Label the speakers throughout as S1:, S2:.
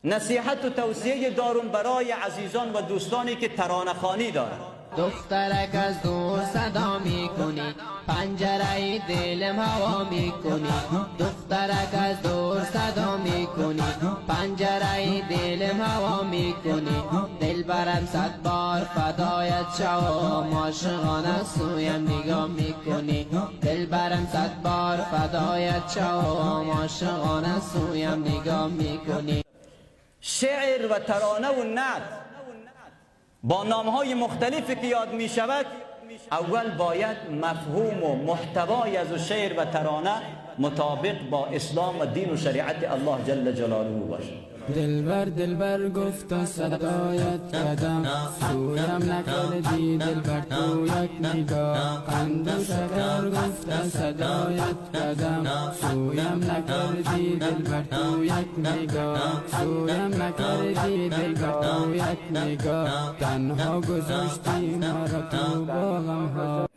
S1: نصیحت و توصیه دارم برای عزیزان و دوستانی که ترانه خوانی دارند.
S2: دخترک از دور صدا میکنی، پنجره دلم هوا میکنی. دخترک از دور صدا میکنی، پنجره دلم هوا میکنی. دل برم صد بار فدایت شوم، عاشقانه سویم نگاه میکنی. دل برم صد بار فدایت شوم، عاشقانه سویم نگاه میکنی.
S1: شعر و ترانه و نعت با نامهای مختلفی که یاد می شود، اول باید مفهوم و محتوای از شعر و ترانه مطابق با اسلام و دین و شریعت الله جل جلاله باشد.
S3: دلبر گفت صدایت کردم، سویم نکردی دلبر تو یک نگاه. قند و شکر گفت صدایت کردم، سویم نکردی دلبر تو یک نگاه. سویم نکردی دلبر تو یک نگاه، تنها گذاشتی مرا تو با غمها.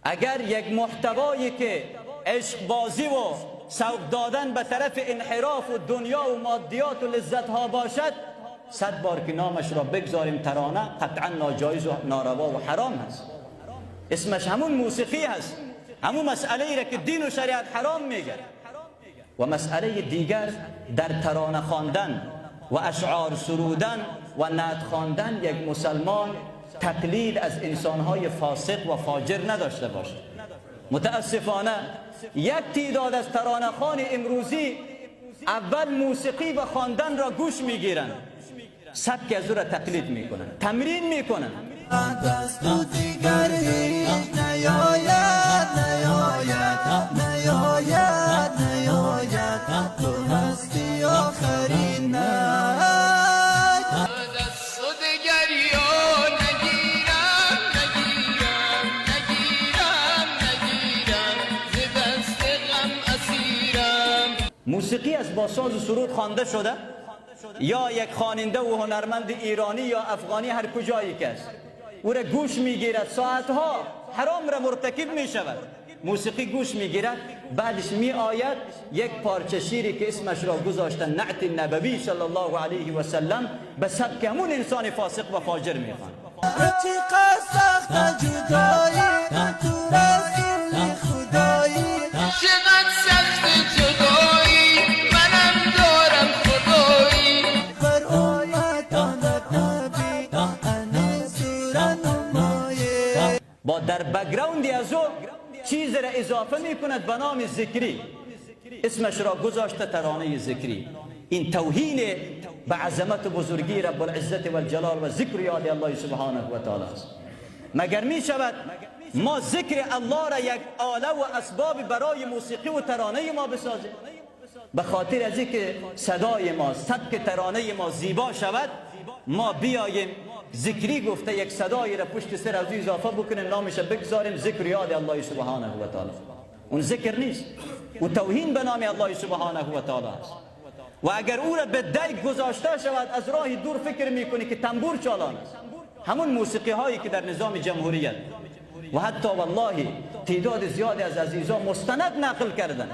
S1: اگر یک محتوایی که عشق بازی و سوق دادن به طرف انحراف و دنیا و مادیات و لذت ها باشد، 100 بار که نامش را بگذاریم ترانه، قطعا ناجایز و ناروا و حرام هست. اسمش همون موسیقی هست، همون مسئله ای را که دین و شریعت حرام میگه. و مسئله دیگر در ترانه خواندن و اشعار سرودن و نعت خواندن، یک مسلمان تقلید از انسانهای فاسق و فاجر نداشته باشد. متاسفانه یک تعداد از ترانه‌خوان امروزی اول موسیقی و خواندن را گوش میگیرند، سبک از او را تقلید میکنن، تمرین میکنن.
S4: دست تو دیگر هیچ نیاید، تو هستی آخرین
S1: موسیقی از با ساز و سرود خوانده شده، یا یک خواننده و هنرمند ایرانی یا افغانی هر کجایی که است او را گوش میگیرد، ساعتها حرام را مرتکب می شود. موسیقی گوش میگیرد، بعدش می آید یک پارچه شیری که اسمش را گذاشتن نعت نبوی صلی الله علیه و سلم، به سبک همون انسان فاسق و فاجر میخوان.
S4: چقدر سخت جدایی، تو رسول خدایی. چقدر سخت جدایی، منم دارم خدایی. بر امتانت نبی انه سورن مایه.
S1: با در بگراوندی از او چیز را اضافه میکند به نام ذکری، اسمش را گذاشته ترانه ذکری. این توهین به عظمت و بزرگی رب العزت و الجلال و ذکر یاد الله سبحانه و تعالی است. مگر می شود ما ذکر الله را یک آله و اسباب برای موسیقی و ترانه ما بسازیم؟ به خاطر از اینکه صدای ما، سبک ترانه ما زیبا شود، ما بیاییم ذکری گفته یک صدایی را پشت سر از اضافه بکنیم، نامش بگذاریم ذکر یاد الله سبحانه و تعالی. اون ذکر نیست، او توهین به نام الله سبحانه و تعالی است. و اگر او را به دیگ گذاشته شود، از راه دور فکر میکنی که تنبور چالان است. همون موسیقی هایی که در نظام جمهوریت و حتی والله تعداد زیادی از عزیزان مستند نقل کردن،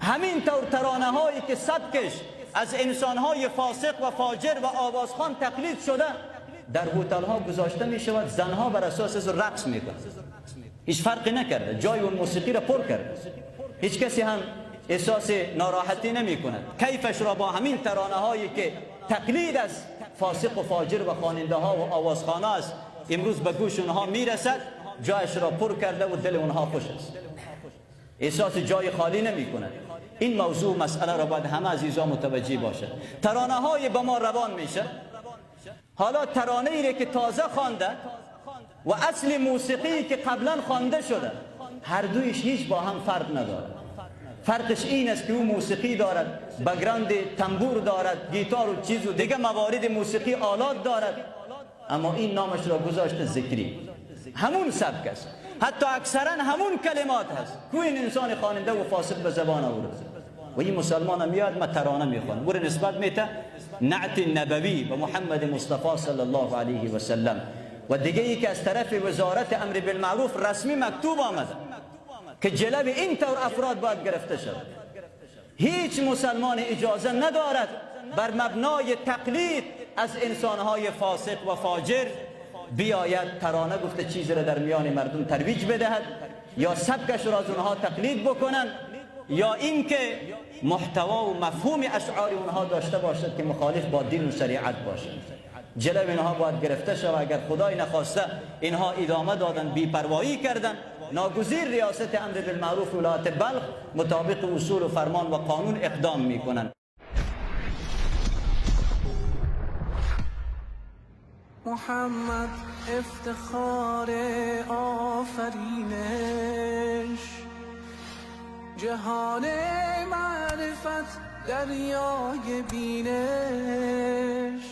S1: همین طور ترانه هایی که سبکش از انسان های فاسق و فاجر و آوازخوان تقلید شده، در هتل ها گذاشته می شود، زنها بر اساس از رقص میکنند. هیچ فرقی نکرده، جای اون موسیقی را پر کرده، هیچ کسی هم احساس ناراحتی نمی کند. کیفش را با همین ترانه هایی که تقلید از فاسق و فاجر و خواننده ها و آوازخوانه است امروز به گوش اونها میرسد، جایش را پر کرده و دل اونها خوش است، احساس جای خالی نمی کند. این موضوع مسئله را باید همه عزیزان متوجه باشد. ترانه های به ما روان میشه، حالا ترانه ای که تازه خوانده و اصل موسیقی که قبلا خوانده شده، هر دویش هیچ با هم فرق ندارد. فرقش این است که او موسیقی دارد، بگراند تنبور دارد، گیتار و چیز و دیگه موارد موسیقی آلات دارد، اما این نامش را گذاشته ذکری. همون سبک است، حتی اکثرا همون کلمات هست که این انسان خواننده و فاسق به زبان آورده. و این مسلمان میاد ما ترانه میخوانه، او نسبت میته نعت نبوی به محمد مصطفی صلی الله علیه و سلم. و دیگه ای که از طرف وزارت امر بالمعروف رسمی مکتوب آمده که جلب این طور افراد باید گرفته شود. هیچ مسلمان اجازه ندارد بر مبنای تقلید از انسانهای فاسق و فاجر بیاید ترانه گفته چیزی را در میان مردم ترویج بدهد، یا سبکش را از اونها تقلید بکنند، یا اینکه محتوا و مفهوم اشعار اونها داشته باشد که مخالف با دین و شریعت باشد. جلو اینها باید گرفته شود. اگر خدای نخواسته اینها ادامه دادن، بی‌پروایی کردن، ناگزیر ریاست امر بالمعروف ولایت بلخ مطابق اصول و فرمان و قانون اقدام میکنند.
S4: محمد افتخار آفرینش، جهان معرفت دریای بینش.